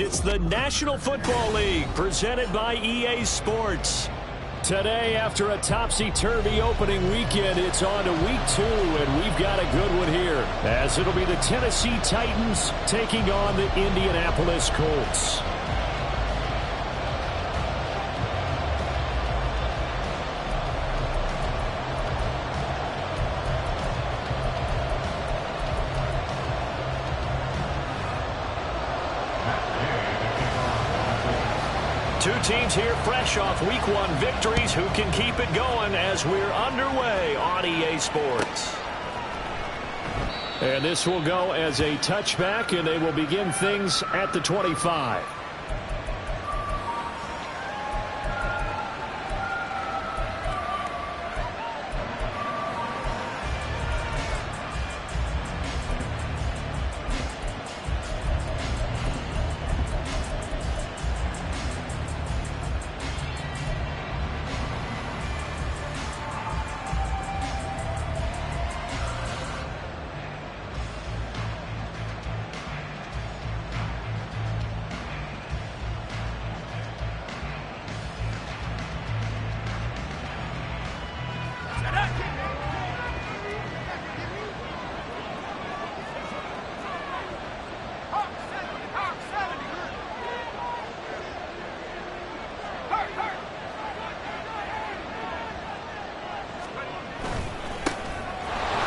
It's the National Football League presented by EA Sports. Today, after a topsy-turvy opening weekend, it's on to week 2, and we've got a good one here, as it'll be the Tennessee Titans taking on the Indianapolis Colts. Two teams here fresh off week 1 victories. Who can keep it going as we're underway on EA Sports? And this will go as a touchback, and they will begin things at the 25.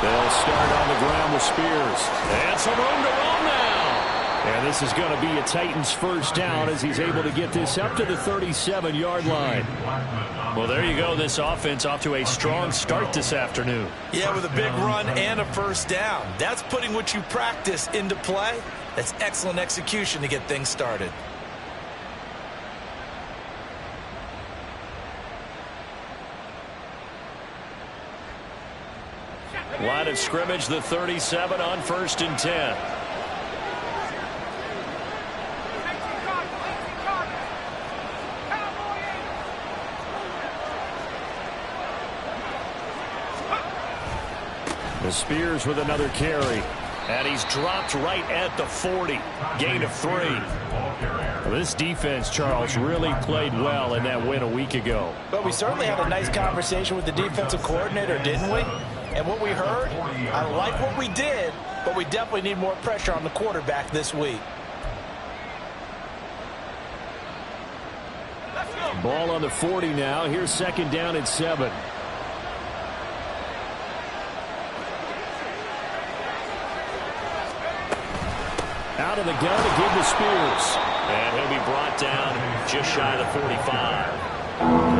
They'll start on the ground with Spears. And some room to roam now. And this is going to be a Titans first down as he's able to get this up to the 37-yard line. Well, there you go. This offense off to a strong start this afternoon. Yeah, with a big run and a first down. That's putting what you practice into play. That's excellent execution to get things started. Line of scrimmage, the 37 on 1st and 10. The Spears with another carry. And he's dropped right at the 40. Gain of 3. Well, this defense, Charles, really played well in that win a week ago. But we certainly had a nice conversation with the defensive coordinator, didn't we? And what we heard, I like what we did, but we definitely need more pressure on the quarterback this week. Ball on the 40 now. Here's 2nd down and 7. Out of the gun to give to Spears. And he'll be brought down just shy of the 45.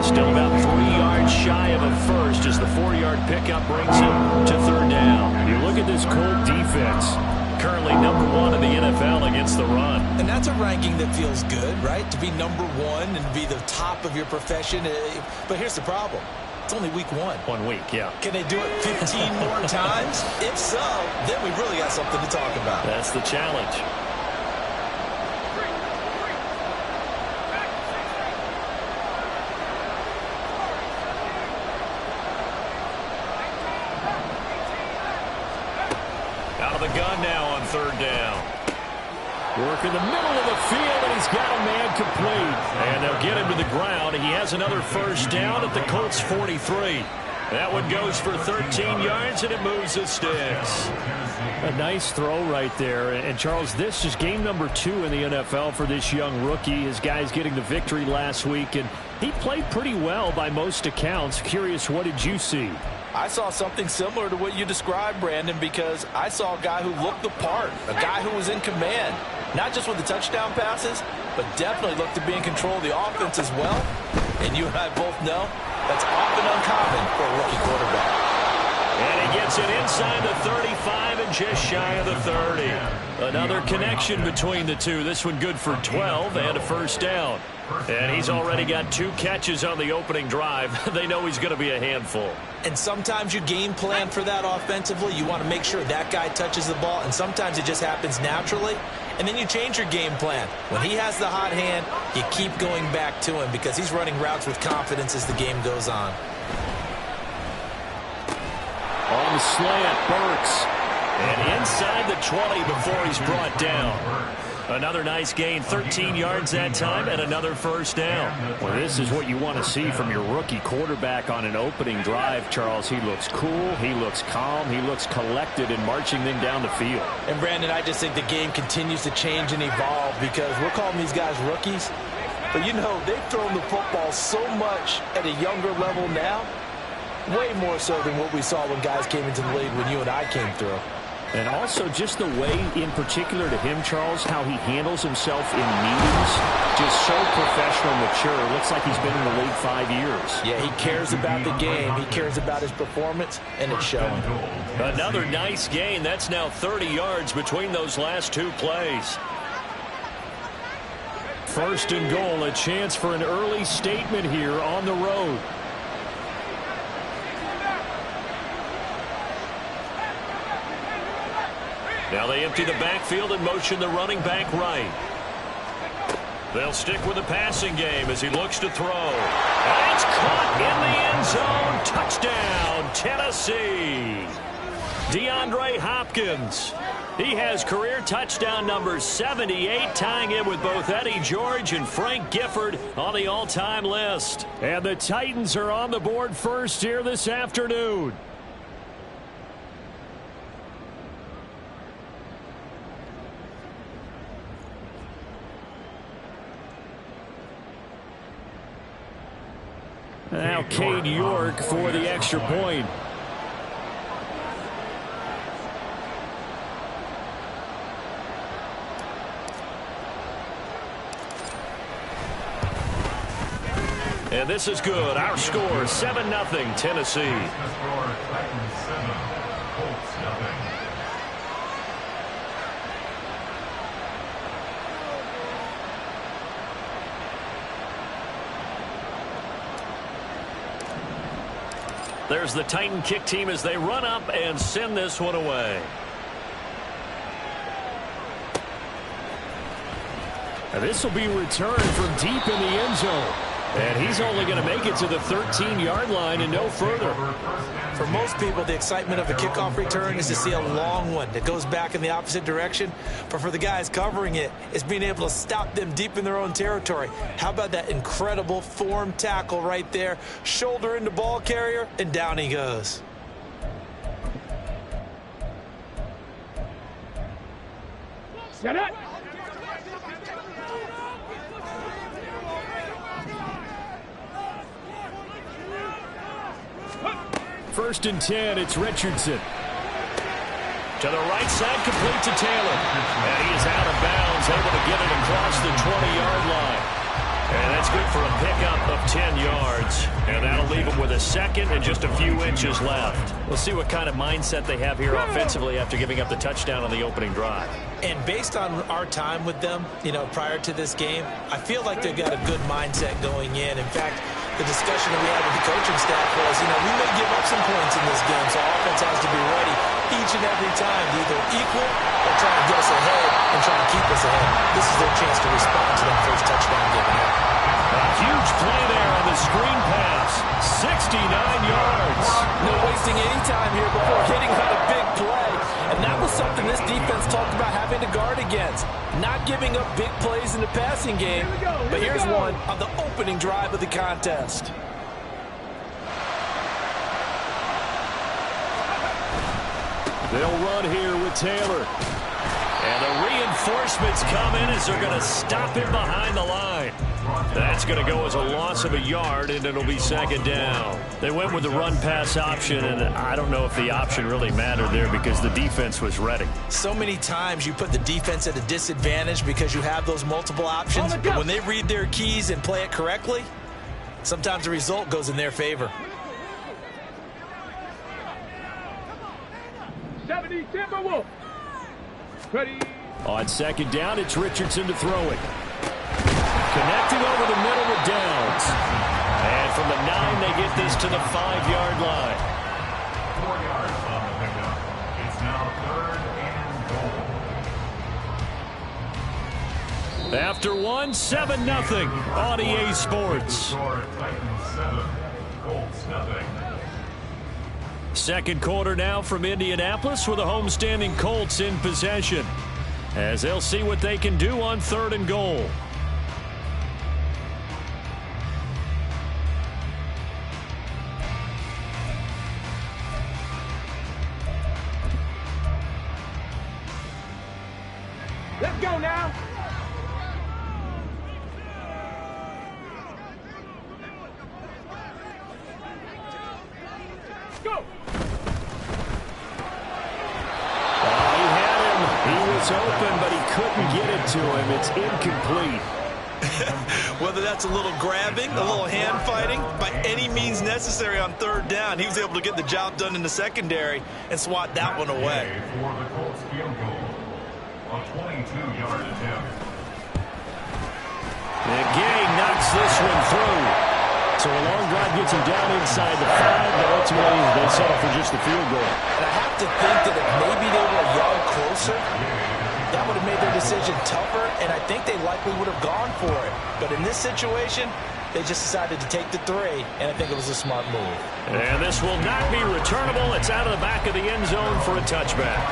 Still about 3 yards shy of a first as the 4-yard pickup brings him to 3rd down. You look at this Colt defense, currently number 1 in the NFL against the run. And that's a ranking that feels good, right? To be number 1 and be the top of your profession. But here's the problem. It's only week 1. 1 week, yeah. Can they do it 15 more times? If so, then we really got something to talk about. That's the challenge. Out of the gun now on 3rd down. Work in the middle of the field, and he's got a man complete. And they'll get him to the ground. He has another first down at the Colts 43. That one goes for 13 yards, and it moves the sticks. A nice throw right there. And, Charles, this is game number 2 in the NFL for this young rookie. His guys getting the victory last week, and he played pretty well by most accounts. Curious, what did you see? I saw something similar to what you described, Brandon, because I saw a guy who looked the part, a guy who was in command, not just with the touchdown passes, but definitely looked to be in control of the offense as well. And you and I both know that's often uncommon for a rookie quarterback. And he gets it inside the 35 and just shy of the 30. Another connection between the two. This one good for 12 and a first down. And he's already got 2 catches on the opening drive. They know he's going to be a handful. And sometimes you game plan for that offensively. You want to make sure that guy touches the ball, and sometimes it just happens naturally. And then you change your game plan. When he has the hot hand, you keep going back to him because he's running routes with confidence as the game goes on. On the slant, Burks. And inside the 20 before he's brought down. Another nice gain, 13 yards that time, and another first down. Well, this is what you want to see from your rookie quarterback on an opening drive, Charles. He looks cool, he looks calm, he looks collected in marching them down the field. And, Brandon, I just think the game continues to change and evolve because we're calling these guys rookies. But, you know, they've thrown the football so much at a younger level now, way more so than what we saw when guys came into the league when you and I came through. And also just the way, in particular to him, Charles, how he handles himself in meetings, just so professional, mature. Looks like he's been in the league 5 years. Yeah, he cares about the game. He cares about his performance, and it's showing. Another nice gain. That's now 30 yards between those last two plays. First and goal, a chance for an early statement here on the road. Now they empty the backfield and motion the running back right. They'll stick with the passing game as he looks to throw. And it's caught in the end zone. Touchdown, Tennessee. DeAndre Hopkins. He has career touchdown number 78, tying it with both Eddie George and Frank Gifford on the all-time list. And the Titans are on the board first here this afternoon. Now Cade York for the extra point. And this is good. Our score, 7-0 Tennessee. There's the Titan kick team as they run up and send this one away. And this will be returned from deep in the end zone. And he's only going to make it to the 13-yard line and no further. For most people, the excitement of a kickoff return is to see a long one that goes back in the opposite direction. But for the guys covering it, it's being able to stop them deep in their own territory. How about that incredible form tackle right there? Shoulder into ball carrier, and down he goes. Set it. First and 10, it's Richardson. To the right side, complete to Taylor. And he is out of bounds, able to get it across the 20-yard line. And that's good for a pickup of 10 yards. And that'll leave him with a second and just a few inches left. We'll see what kind of mindset they have here offensively after giving up the touchdown on the opening drive. And based on our time with them, you know, prior to this game, I feel like they've got a good mindset going in. In fact, the discussion that we had with the coaching staff was, you know, we may give up some points in this game, so offense has to be ready each and every time to either equal or try to get us ahead and try to keep us ahead. This is their chance to respond to that first touchdown given up. A huge play there on the screen pass. 69 yards. No wasting any time here before hitting on a big play. And that was something this defense talked about having to guard against. Not giving up big plays in the passing game. But here's one on the opening drive of the contest. They'll run here with Taylor. And the reinforcements come in as they're going to stop him behind the line. That's going to go as a loss of a yard, and it'll be second down. They went with the run-pass option, and I don't know if the option really mattered there because the defense was ready. So many times you put the defense at a disadvantage because you have those multiple options. But when they read their keys and play it correctly, sometimes the result goes in their favor. 70 Timberwolves. Ready. On second down, it's Richardson to throw it. Connecting over the middle with Downs. And from the 9, they get this to the 5-yard line. 4 yards on the pickup. It's now 3rd and goal. After 1, 7-0 on EA Sports. Score, Titans 7, Colts nothing. Second quarter now from Indianapolis with the homestanding Colts in possession. as they'll see what they can do on 3rd and goal. Let's go now. Go. He had him. He was open, but he couldn't get it to him. It's incomplete. Whether that's a little grabbing, a little hand fighting, by any means necessary on 3rd down, he was able to get the job done in the secondary and swat that one away. For the Colts field goal, a 22-yard attempt. And Gay knocks this one through. So a long drive gets him down inside the 5, but ultimately they settle for just the field goal. And I have to think that if maybe they were a yard closer, that would have made their decision tougher, and I think they likely would have gone for it. But in this situation, they just decided to take the 3, and I think it was a smart move. And this will not be returnable. It's out of the back of the end zone for a touchback.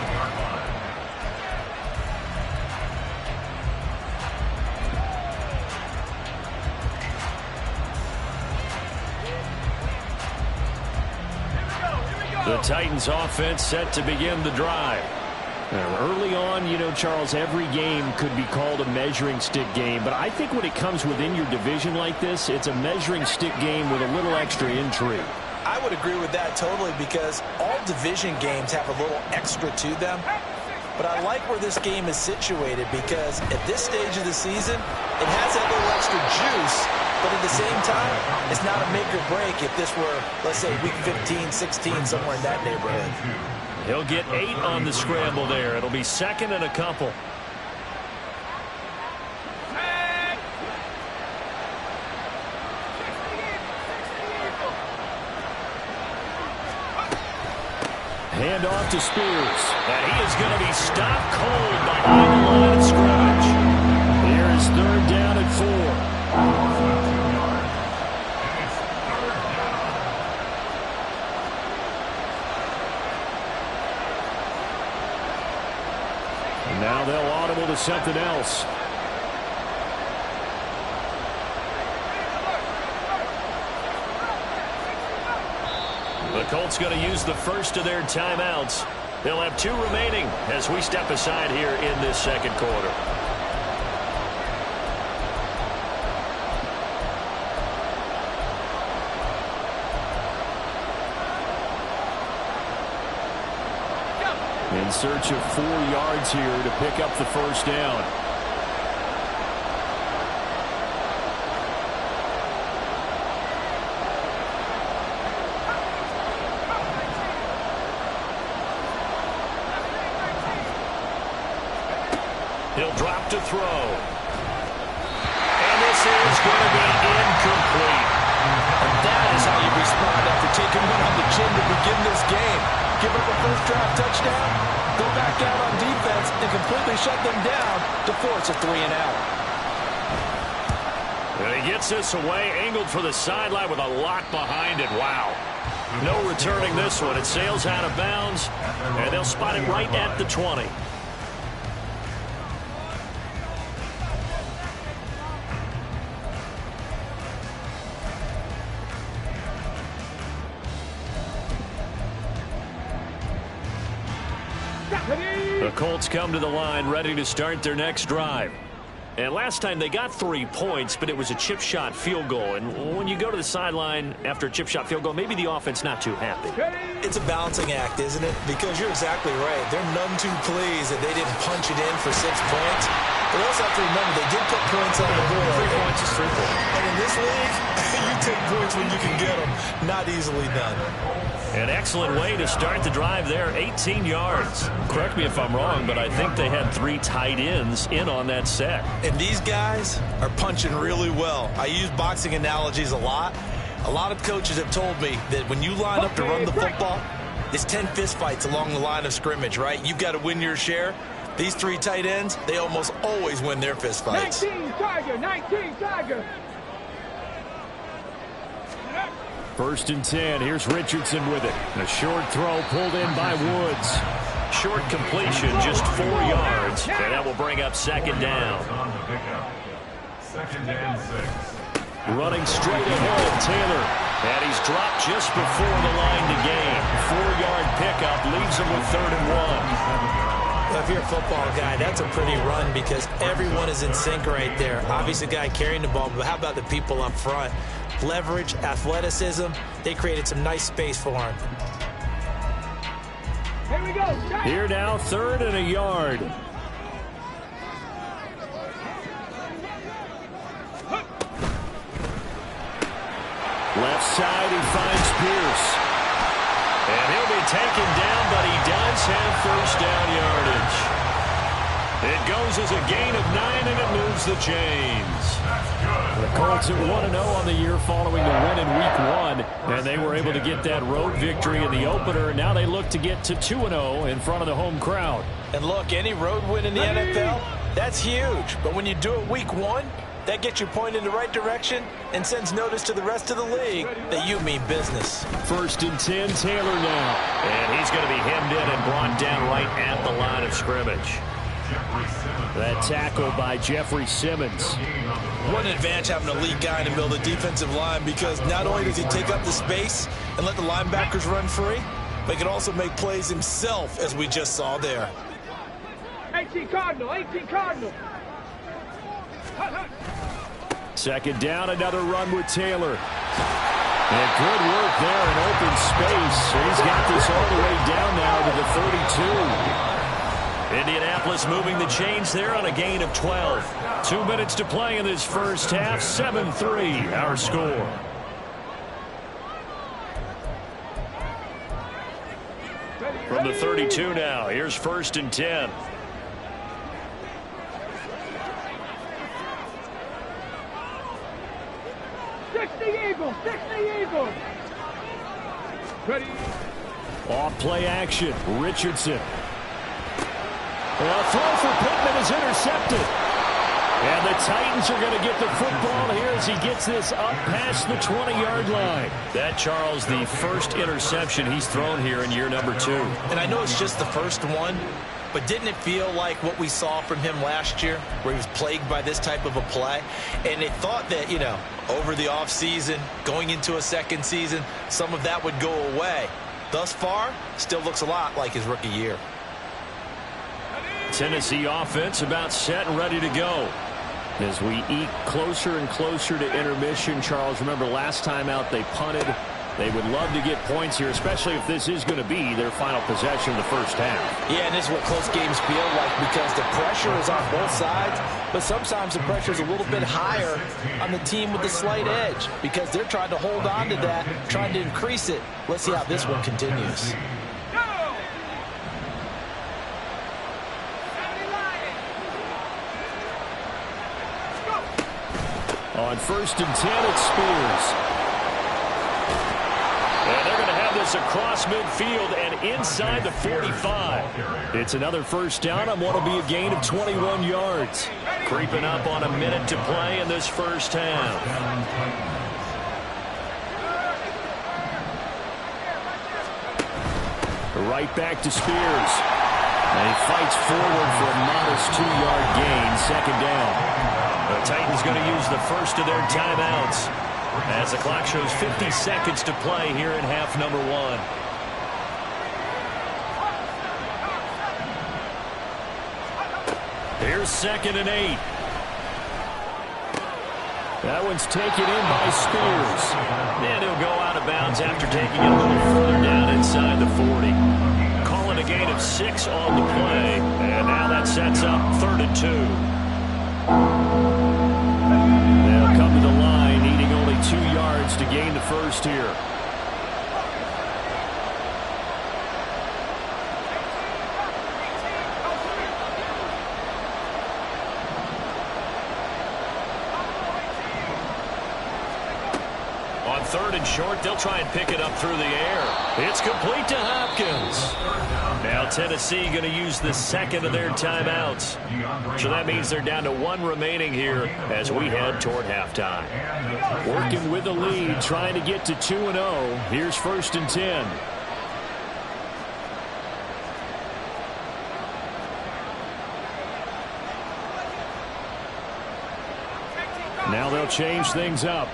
The Titans offense set to begin the drive. Early on, you know, Charles, every game could be called a measuring stick game, but I think when it comes within your division like this, it's a measuring stick game with a little extra intrigue. I would agree with that totally, because all division games have a little extra to them. But I like where this game is situated, because at this stage of the season, it has that little extra juice, but at the same time, it's not a make or break if this were, let's say, week 15, 16, somewhere in that neighborhood. He'll get 8 on the scramble there. It'll be 2nd and a couple. Hand off to Spears. And he is going to be stopped cold behind the line of scrimmage. Here is 3rd down and 4. Now they'll audible to something else. The Colts going to use the first of their timeouts. They'll have 2 remaining as we step aside here in this 2nd quarter. In search of 4 yards here to pick up the 1st down. He'll drop to throw. And this is going to be incomplete. And that is how you respond after taking one on the chin to begin this game. Give up a first draft touchdown, go back out on defense, and completely shut them down to force a 3 and out. And he gets this away, angled for the sideline with a lot behind it. Wow. No returning this one. It sails out of bounds, and they'll spot it right at the 20. The Colts come to the line ready to start their next drive. And last time they got 3 points, but it was a chip shot field goal. And when you go to the sideline after a chip shot field goal, maybe the offense not too happy. It's a balancing act, isn't it? Because you're exactly right. They're none too pleased that they didn't punch it in for 6 points. But they also have to remember they did put points on the board. 3 points is 3 points. And in this league, you take points when you can get them. Not easily done. An excellent way to start the drive there, 18 yards. Correct me if I'm wrong, but I think they had 3 tight ends in on that set. And these guys are punching really well. I use boxing analogies a lot. A lot of coaches have told me that when you line up to run the football, it's 10 fistfights along the line of scrimmage, right? You've got to win your share. These 3 tight ends, they almost always win their fistfights. 19 Tiger, 19 Tiger. 1st and 10. Here's Richardson with it. A short throw pulled in by Woods. Short completion, just 4 yards. And that will bring up second down. Second and 6. Running straight ahead, Taylor. And he's dropped just before the line to gain. 4-yard pickup leaves him with 3rd and 1. If you're a football guy, that's a pretty run because everyone is in sync right there. Obviously, the guy carrying the ball, but how about the people up front? Leverage, athleticism, they created some nice space for him. Here we go. Here now, 3rd and a yard. Left side, he finds Pierce. And he'll be taken down, but he does have 1st down yardage. It goes as a gain of 9, and it moves the chains. The Colts at 1-0 on the year following the win in Week 1, and they were able to get that road victory in the opener, and now they look to get to 2-0 in front of the home crowd. And look, any road win in the NFL, that's huge. But when you do it Week 1, that gets you pointed in the right direction and sends notice to the rest of the league that you mean business. 1st and 10, Taylor now. And he's going to be hemmed in and brought down right at the line of scrimmage. That tackle by Jeffrey Simmons. What an advantage having a lead guy in the middle of the defensive line, because not only does he take up the space and let the linebackers run free, but he can also make plays himself, as we just saw there. 18 Cardinal, 18 Cardinal. 2nd down, another run with Taylor. And good work there in open space. He's got this all the way down now to the 32. Indianapolis moving the chains there on a gain of 12. 2 minutes to play in this first half. 7-3 our score. From the 32 now, here's 1st and 10. Eagles, 60 Eagles. Ready. Off play action, Richardson. A throw for Pittman is intercepted. And the Titans are going to get the football here as he gets this up past the 20-yard line. That, Charles, the first interception he's thrown here in year number 2. And I know it's just the first one, but didn't it feel like what we saw from him last year, where he was plagued by this type of a play? And it thought that, you know, over the offseason, going into a second season, some of that would go away. Thus far, still looks a lot like his rookie year. Tennessee offense about set and ready to go. As we eke closer and closer to intermission, Charles, remember last time out they punted. They would love to get points here, especially if this is going to be their final possession of the first half. Yeah, and this is what close games feel like, because the pressure is on both sides, but sometimes the pressure is a little bit higher on the team with the slight edge, because they're trying to hold on to that, trying to increase it. Let's see how this one continues. On 1st and 10, it's Spears. And they're going to have this across midfield and inside the 45. It's another first down on what will be a gain of 21 yards. Creeping up on a minute to play in this first half. Right back to Spears. And he fights forward for a modest 2-yard gain, 2nd down. The Titans going to use the first of their timeouts as the clock shows 50 seconds to play here in half number 1. Here's 2nd and 8. That one's taken in by Spears. And he'll go out of bounds after taking it a little further down inside the 40. Calling a gain of 6 on the play. And now that sets up 3rd and 2. They'll come to the line, needing only 2 yards to gain the first here. On 3rd and short, they'll try and pick it up through the air. It's complete to Hopkins. Now Tennessee going to use the 2nd of their timeouts. So that means they're down to 1 remaining here as we head toward halftime. Working with the lead, trying to get to 2-0. Here's 1st and 10. Now they'll change things up.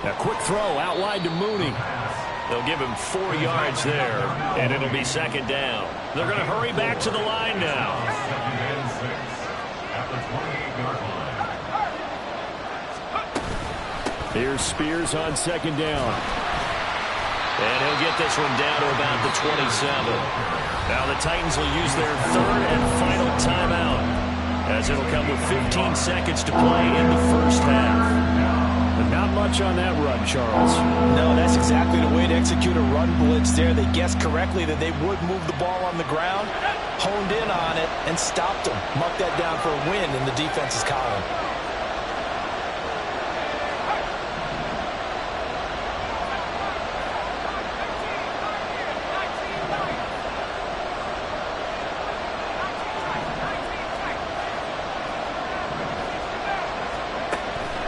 A quick throw out wide to Mooney. They'll give him 4 yards there, and it'll be second down. They're going to hurry back to the line now. Second and 6 at the 28-yard line. Here's Spears on second down. And he'll get this one down to about the 27. Now the Titans will use their third and final timeout, as it'll come with 15 seconds to play in the first half. But not much on that run, Charles. No, that's exactly the way to execute a run blitz there. They guessed correctly that they would move the ball on the ground, honed in on it, and stopped them. Marked that down for a win in the defense's column.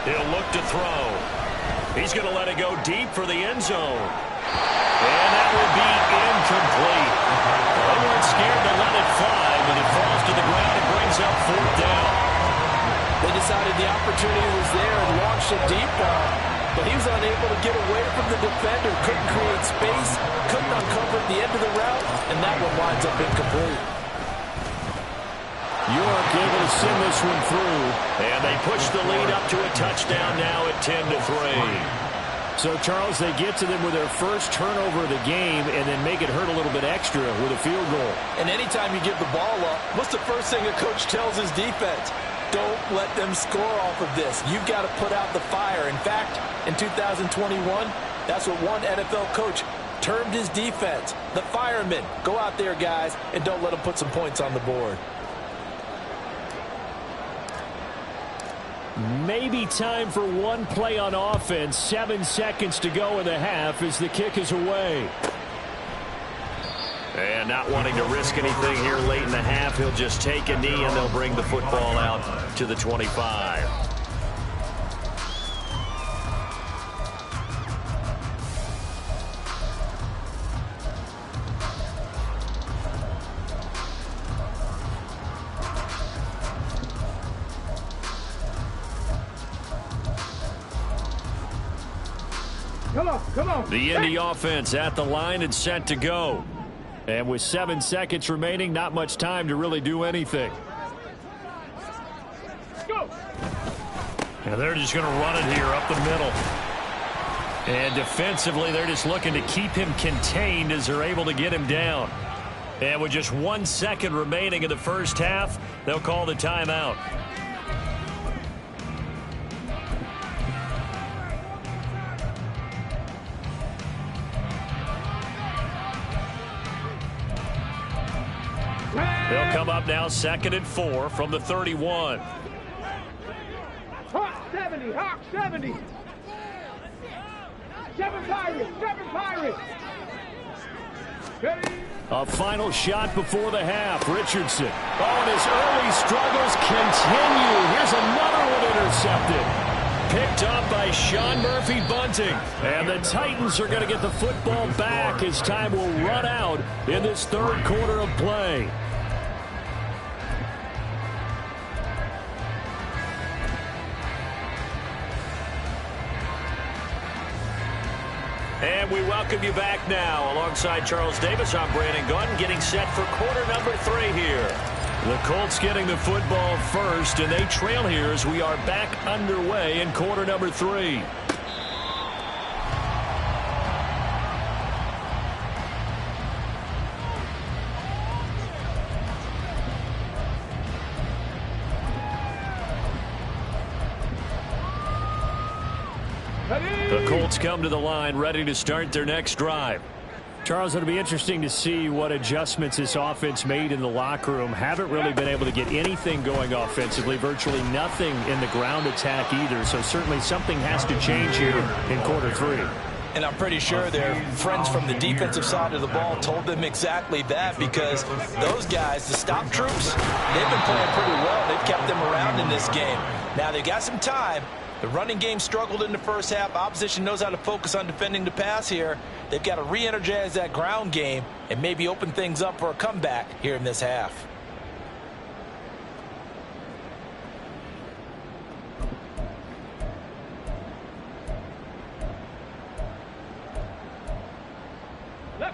He'll look to throw. He's going to let it go deep for the end zone. And that will be incomplete. They weren't scared to let it fly, but it falls to the ground and brings up fourth down. They decided the opportunity was there and launched a deep ball, but he was unable to get away from the defender, couldn't create space, couldn't uncover the end of the route, and that one winds up incomplete. York able to send this one through, and they push the lead up to a touchdown now at 10-3. So, Charles, they get to them with their first turnover of the game and then make it hurt a little bit extra with a field goal. And anytime you give the ball up, what's the first thing a coach tells his defense? Don't let them score off of this. You've got to put out the fire. In fact, in 2021, that's what one NFL coach termed his defense. The firemen. Go out there, guys, and don't let them put some points on the board. Maybe time for one play on offense. 7 seconds to go in the half as the kick is away. And not wanting to risk anything here late in the half, he'll just take a knee and they'll bring the football out to the 25. Come on. The Indy offense at the line and set to go. And with 7 seconds remaining, not much time to really do anything. Go. And they're just going to run it here up the middle. And defensively, they're just looking to keep him contained as they're able to get him down. And with just 1 second remaining in the first half, they'll call the timeout. They'll come up now 2nd and 4 from the 31. Hawk 70, Hawk 70. 7 Pirates. Ready? A final shot before the half. Richardson. Oh, and his early struggles continue. Here's another one intercepted. Picked up by Sean Murphy Bunting. And the Titans are going to get the football back as time will run out in this third quarter of play. And we welcome you back now. Alongside Charles Davis, I'm Brandon Gunn, getting set for quarter number 3 here. The Colts getting the football first, and they trail here as we are back underway in quarter number 3. The Colts come to the line ready to start their next drive. Charles, it'll be interesting to see what adjustments this offense made in the locker room. Haven't really been able to get anything going offensively, virtually nothing in the ground attack either. So certainly something has to change here in quarter 3. And I'm pretty sure their friends from the defensive side of the ball told them exactly that, because those guys, the stop troops, they've been playing pretty well. They've kept them around in this game. Now, they've got some time, The running game struggled in the first half. Opposition knows how to focus on defending the pass here. They've got to re-energize that ground game and maybe open things up for a comeback here in this half.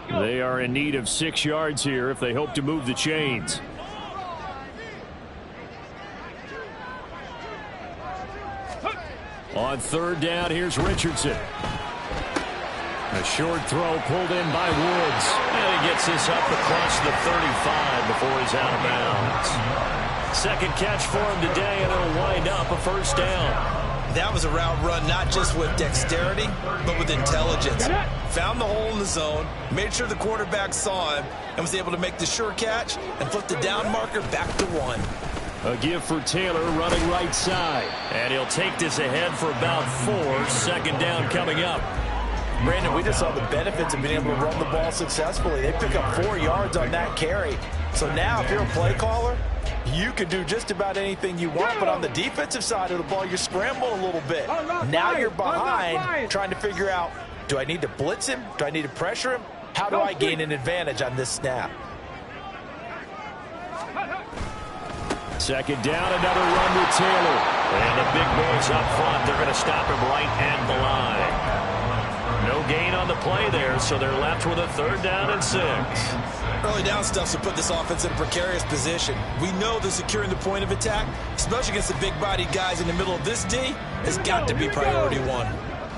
They are in need of 6 yards here if they hope to move the chains. On third down, here's Richardson. A short throw pulled in by Woods. And he gets this up across the 35 before he's out of bounds. Second catch for him today, and it'll wind up a first down. That was a route run not just with dexterity, but with intelligence. Found the hole in the zone, made sure the quarterback saw him, and was able to make the sure catch and flip the down marker back to 1. A give for Taylor running right side. And he'll take this ahead for about 4. Second down coming up. Brandon, we just saw the benefits of being able to run the ball successfully. They pick up 4 yards on that carry. So now if you're a play caller, you can do just about anything you want, but on the defensive side of the ball, you scramble a little bit. Now you're behind trying to figure out, do I need to blitz him? Do I need to pressure him? How do I gain an advantage on this snap? Second down, another run with Taylor. And the big boys up front, they're going to stop him right at the line. No gain on the play there, so they're left with a third down and 6. Early down stuff to put this offense in a precarious position. We know that securing the point of attack, especially against the big-bodied guys in the middle of this D, has got to be priority 1.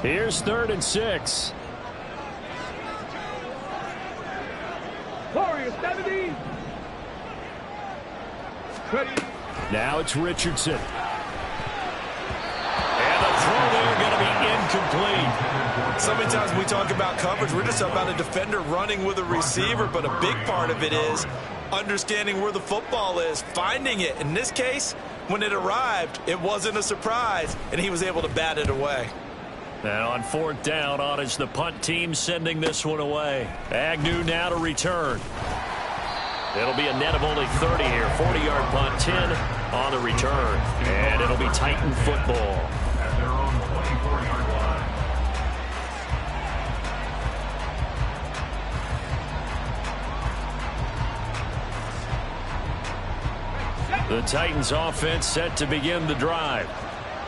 Here's 3rd and 6. Warriors 70. Now it's Richardson. And the throw there going to be incomplete. So many times when we talk about coverage, we're just about a defender running with a receiver, but a big part of it is understanding where the football is, finding it. In this case, when it arrived, it wasn't a surprise, and he was able to bat it away. And on 4th down, on is the punt team sending this one away. Agnew now to return. It'll be a net of only 30 here. 40-yard punt, 10 on the return. And it'll be Titan football. At their own 24-yard line. The Titans offense set to begin the drive.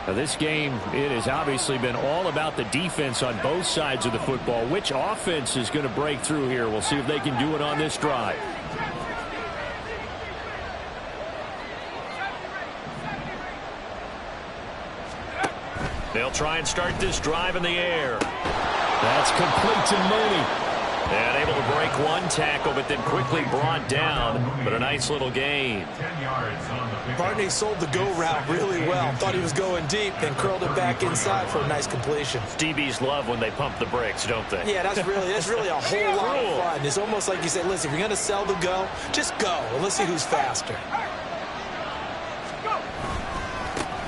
Now this game, it has obviously been all about the defense on both sides of the football. Which offense is going to break through here? We'll see if they can do it on this drive. They'll try and start this drive in the air. That's complete to Mooney. And able to break one tackle, but then quickly brought down. But a nice little gain. 10 yards on the pick. Barney sold the go route really well. Thought he was going deep, then curled it back inside for a nice completion. DBs love when they pump the brakes, don't they? Yeah, that's really a whole lot of fun. It's almost like you say, listen, if you're going to sell the go, just go. And let's see who's faster.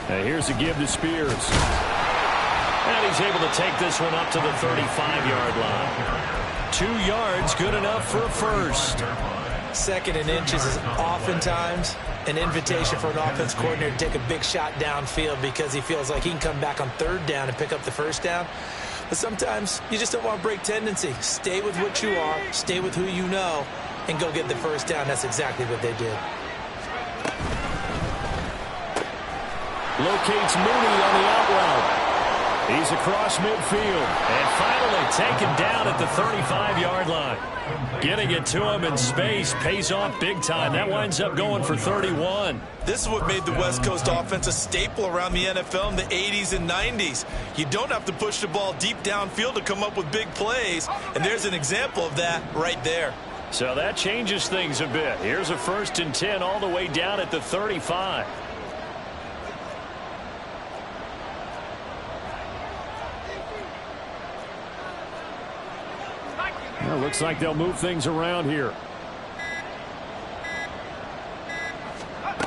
Now here's a give to Spears. And he's able to take this one up to the 35-yard line. 2 yards, good enough for a first. 2nd and inches is oftentimes an invitation for an offense coordinator to take a big shot downfield because he feels like he can come back on 3rd down and pick up the first down. But sometimes you just don't want to break tendency. Stay with what you are, stay with who you know, and go get the first down. That's exactly what they did. Locates Mooney on the out route. He's across midfield and finally taken down at the 35-yard line. Getting it to him in space pays off big time. That winds up going for 31. This is what made the West Coast offense a staple around the NFL in the 80s and 90s. You don't have to push the ball deep downfield to come up with big plays, and there's an example of that right there. So that changes things a bit. Here's a 1st and 10 all the way down at the 35. Well, looks like they'll move things around here.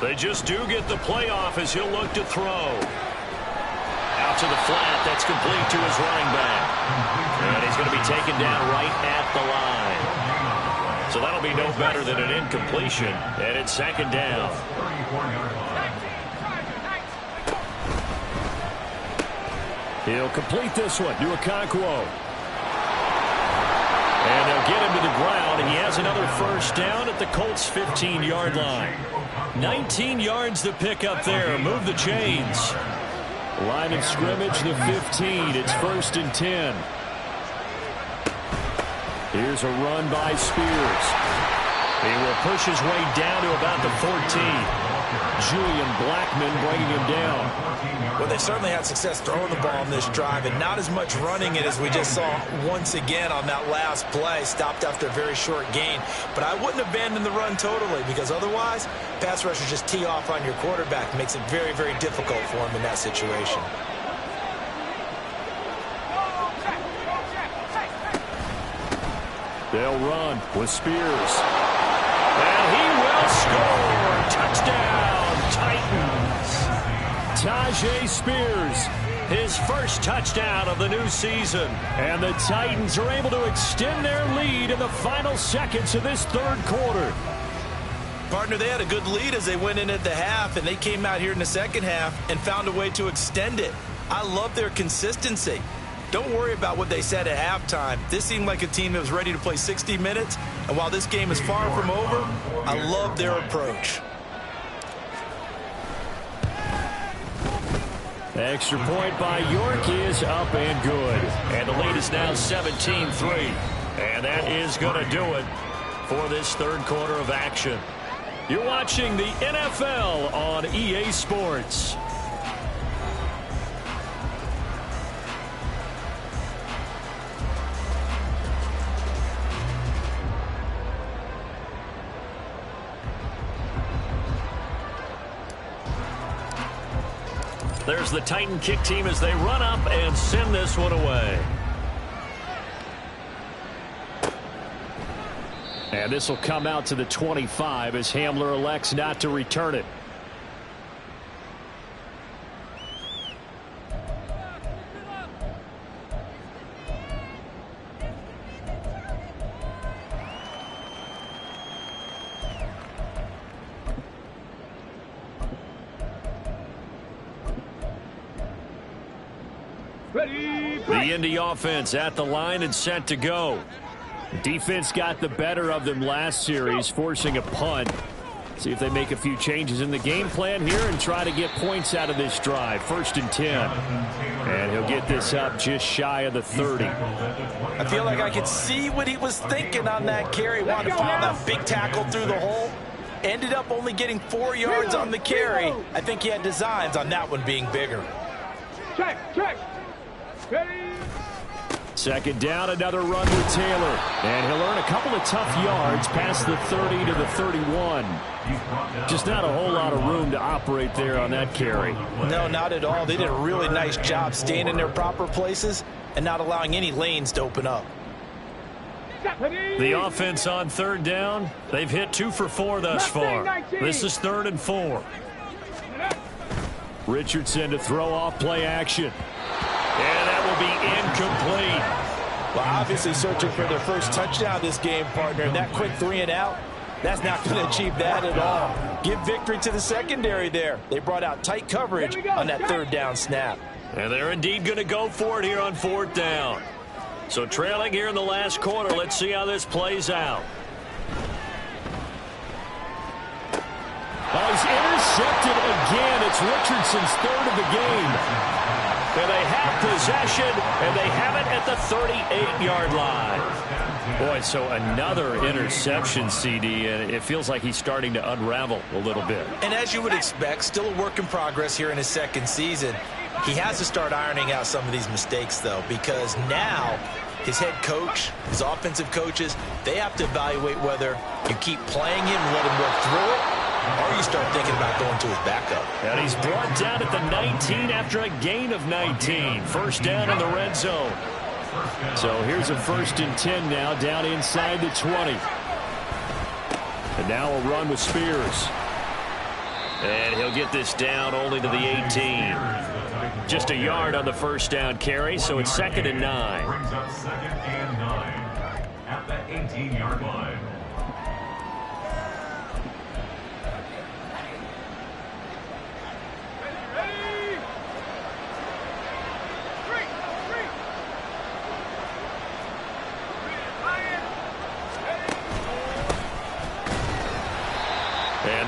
They just do get the playoff as he'll look to throw. Out to the flat. That's complete to his running back. And he's going to be taken down right at the line. So that'll be no better than an incompletion. And it's 2nd down. He'll complete this one to Okonkwo. And they'll get him to the ground. He has another first down at the Colts' 15-yard line. 19 yards to pick up there. Move the chains. Line of scrimmage, the 15. It's 1st and 10. Here's a run by Spears. He will push his way down to about the 14. Julian Blackmon bringing him down. Well, they certainly had success throwing the ball on this drive, and not as much running it as we just saw once again on that last play. Stopped after a very short gain. But I wouldn't abandon the run totally, because otherwise, pass rushers just tee off on your quarterback. Makes it very, very difficult for him in that situation. They'll run with Spears. And he will score. Touchdown, Titans. Tajay Spears, his first touchdown of the new season. And the Titans are able to extend their lead in the final seconds of this third quarter. Partner, they had a good lead as they went in at the half, and they came out here in the second half and found a way to extend it. I love their consistency. Don't worry about what they said at halftime. This seemed like a team that was ready to play 60 minutes, and while this game is far from over, I love their approach. Extra point by York is up and good. And the lead is now 17-3. And that is going to do it for this third quarter of action. You're watching the NFL on EA Sports. There's the Titan kick team as they run up and send this one away. And this will come out to the 25 as Hamler elects not to return it. The Indy offense at the line and set to go. Defense got the better of them last series, forcing a punt. See if they make a few changes in the game plan here and try to get points out of this drive. 1st and 10. And he'll get this up just shy of the 30. I feel like I could see what he was thinking on that carry. Wanted to pile that big tackle through the hole. Ended up only getting 4 yards on the carry. I think he had designs on that one being bigger. Check. Ready. 2nd down, another run with Taylor. And he'll earn a couple of tough yards past the 30 to the 31. Just not a whole lot of room to operate there on that carry. No, not at all. They did a really nice job staying in their proper places and not allowing any lanes to open up. The offense on 3rd down, they've hit 2 for 4 thus far. This is 3rd and 4. Richardson to throw off play action. And that will be incomplete. Well, obviously searching for their first touchdown this game, partner. And that quick 3 and out, that's not going to achieve that at all. Give victory to the secondary there. They brought out tight coverage on that 3rd down snap. And they're indeed going to go for it here on 4th down. So trailing here in the last quarter, let's see how this plays out. Oh, he's intercepted again. It's Richardson's 3rd of the game. And they have possession, and they have it at the 38-yard line. Boy, so another interception, CD, and it feels like he's starting to unravel a little bit. And as you would expect, still a work in progress here in his 2nd season. He has to start ironing out some of these mistakes, though, because now his head coach, his offensive coaches, they have to evaluate whether you keep playing him and let him work through it, or you start thinking about going to his backup. And he's brought down at the 19 after a gain of 19. 1st down in the red zone. So here's a 1st and 10 now, down inside the 20. And now a run with Spears. And he'll get this down only to the 18. Just a yard on the 1st down carry, so it's 2nd and 9. Brings up 2nd and 9 at the 18-yard line.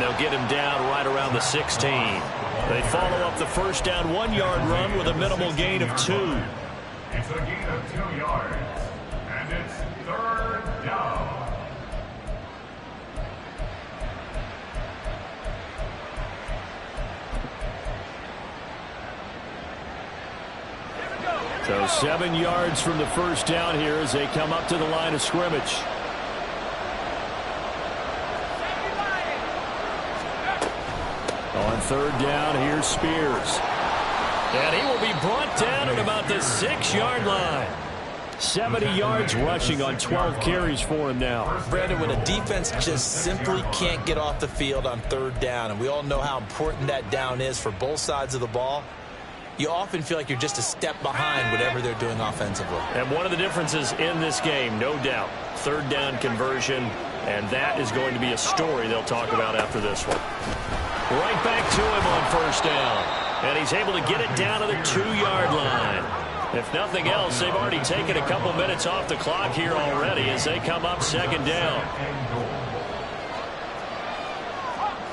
they'll get him down right around the 16. They follow up the first down 1-yard run with a minimal gain of 2. It's a gain of 2 yards, and it's 3rd down. So 7 yards from the first down here as they come up to the line of scrimmage. On 3rd down, here's Spears. And he will be brought down at about the 6-yard line. 70 yards rushing on 12 carries for him now. Brandon, when a defense just simply can't get off the field on 3rd down, and we all know how important that down is for both sides of the ball, you often feel like you're just a step behind whatever they're doing offensively. And one of the differences in this game, no doubt, 3rd down conversion, and that is going to be a story they'll talk about after this one. Right back to him on 1st down. And he's able to get it down to the 2-yard line. If nothing else, they've already taken a couple minutes off the clock here already as they come up 2nd down.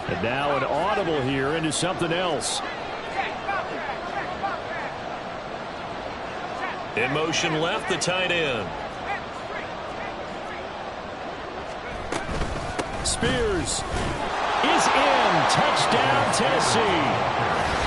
And now an audible here into something else. In motion left, the tight end. Spears is in. Touchdown, Tennessee.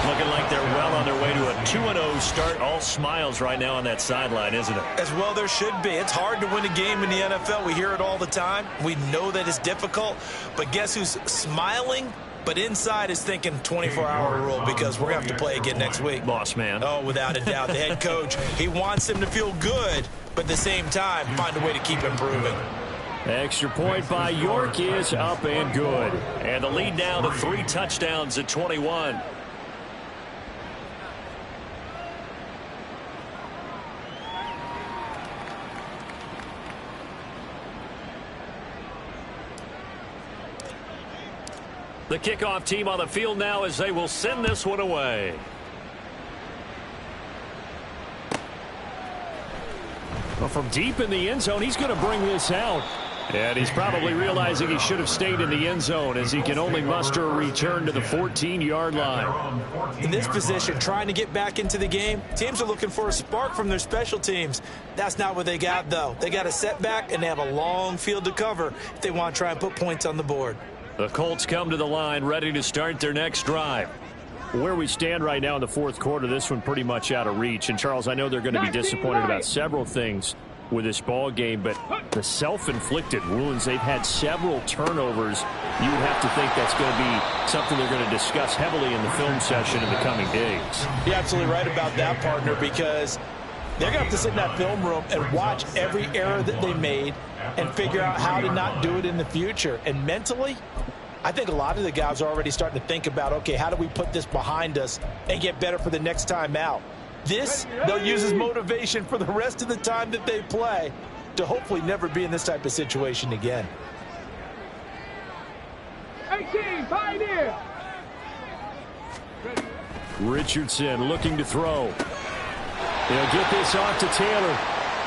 Looking like they're well on their way to a 2-0 start. All smiles right now on that sideline, isn't it? As well there should be. It's hard to win a game in the NFL. We hear it all the time. We know that it's difficult. But guess who's smiling? But inside is thinking 24-hour rule because we're going to have to play again next week. Boss man. Oh, without a doubt. The head coach, he wants him to feel good, but at the same time, find a way to keep improving. Extra point by York is up and good. And the lead now to 3 touchdowns at 21. The kickoff team on the field now as they will send this one away. Well, from deep in the end zone, he's going to bring this out. And he's probably realizing he should have stayed in the end zone as he can only muster a return to the 14-yard line. In this position, trying to get back into the game, teams are looking for a spark from their special teams. That's not what they got, though. They got a setback, and they have a long field to cover if they want to try and put points on the board. The Colts come to the line ready to start their next drive. Where we stand right now in the 4th quarter, this one pretty much out of reach. And, Charles, I know they're going to be disappointed about several things with this ball game, but the self-inflicted wounds, they've had several turnovers. You would have to think that's going to be something they're going to discuss heavily in the film session in the coming days. You're absolutely right about that, partner, because they're going to have to sit in that film room and watch every error that they made and figure out how to not do it in the future. And mentally, I think a lot of the guys are already starting to think about, okay, how do we put this behind us and get better for the next time out? This, they'll use as motivation for the rest of the time that they play to hopefully never be in this type of situation again. 18, Pioneer. Richardson looking to throw. He'll get this off to Taylor.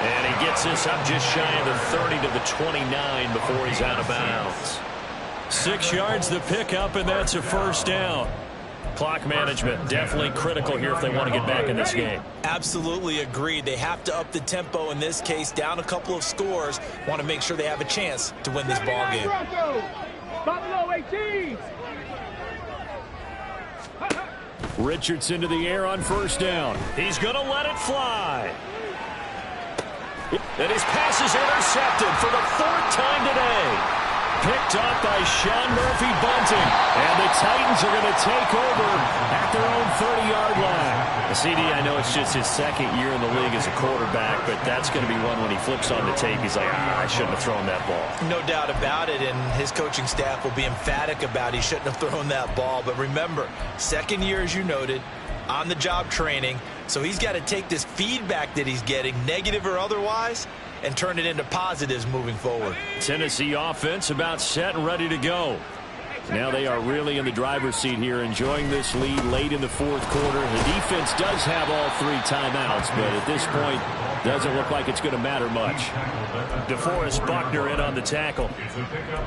And he gets this up just shy of the 30 to the 29 before he's out of bounds. 6 yards the pickup, and that's a 1st down. Clock management definitely critical here if they want to get back in this game. Absolutely agreed. They have to up the tempo in this case, down a couple of scores. Want to make sure they have a chance to win this ball game. Buffalo 18. Richardson to the air on 1st down. He's going to let it fly. And his pass is intercepted for the 4th time today. Picked up by Sean Murphy-Bunting. And the Titans are going to take over at their own 30-yard line. CD, I know it's just his 2nd year in the league as a quarterback, but that's going to be one when he flips on the tape, he's like, I shouldn't have thrown that ball. No doubt about it, and his coaching staff will be emphatic about he shouldn't have thrown that ball. But remember, 2nd year, as you noted, on-the-job training, so he's got to take this feedback that he's getting, negative or otherwise, and turn it into positives moving forward. Tennessee offense about set and ready to go. Now they are really in the driver's seat here, enjoying this lead late in the 4th quarter. The defense does have all 3 timeouts, but at this point, Doesn't look like it's going to matter much. DeForest Buckner in on the tackle.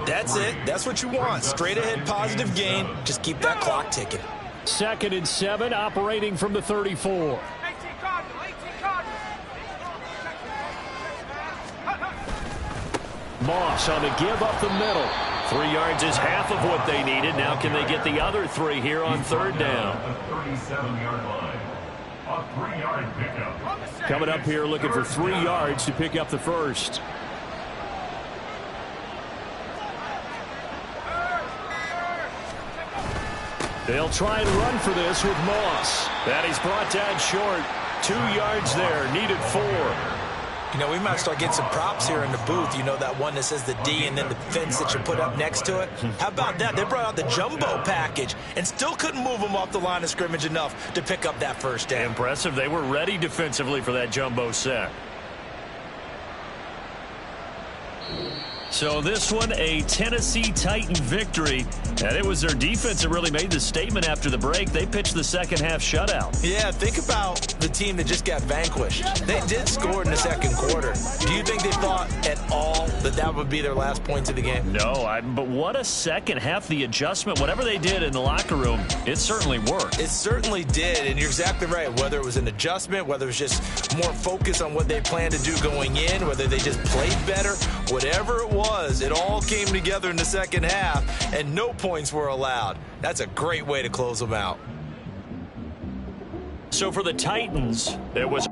That's it. That's what you want. Straight ahead positive gain. Just keep that clock ticking. 2nd and 7, operating from the 34. Moss on the give up the middle. 3 yards is half of what they needed. Now can they get the other 3 here on 3rd down? The 37-yard line. A 3-yard pickup. Coming up here looking for 3 yards to pick up the first. They'll try and run for this with Moss. That he's brought down short. 2 yards there, needed 4. You know, we might start getting some props here in the booth. You know, that one that says the D and then the fence that you put up next to it? How about that? They brought out the jumbo package and still couldn't move them off the line of scrimmage enough to pick up that first down. Impressive. They were ready defensively for that jumbo set. So this one, a Tennessee Titan victory. And it was their defense that really made the statement after the break. They pitched the second half shutout. Yeah, think about the team that just got vanquished. They did score in the second quarter. Do you think they thought at all that that would be their last points of the game? No, but what a second half. The adjustment, whatever they did in the locker room, it certainly worked. It certainly did, and you're exactly right. Whether it was an adjustment, whether it was just more focus on what they planned to do going in, whether they just played better, whatever it was, it all came together in the second half, and no points were allowed. That's a great way to close them out. So for the Titans, it was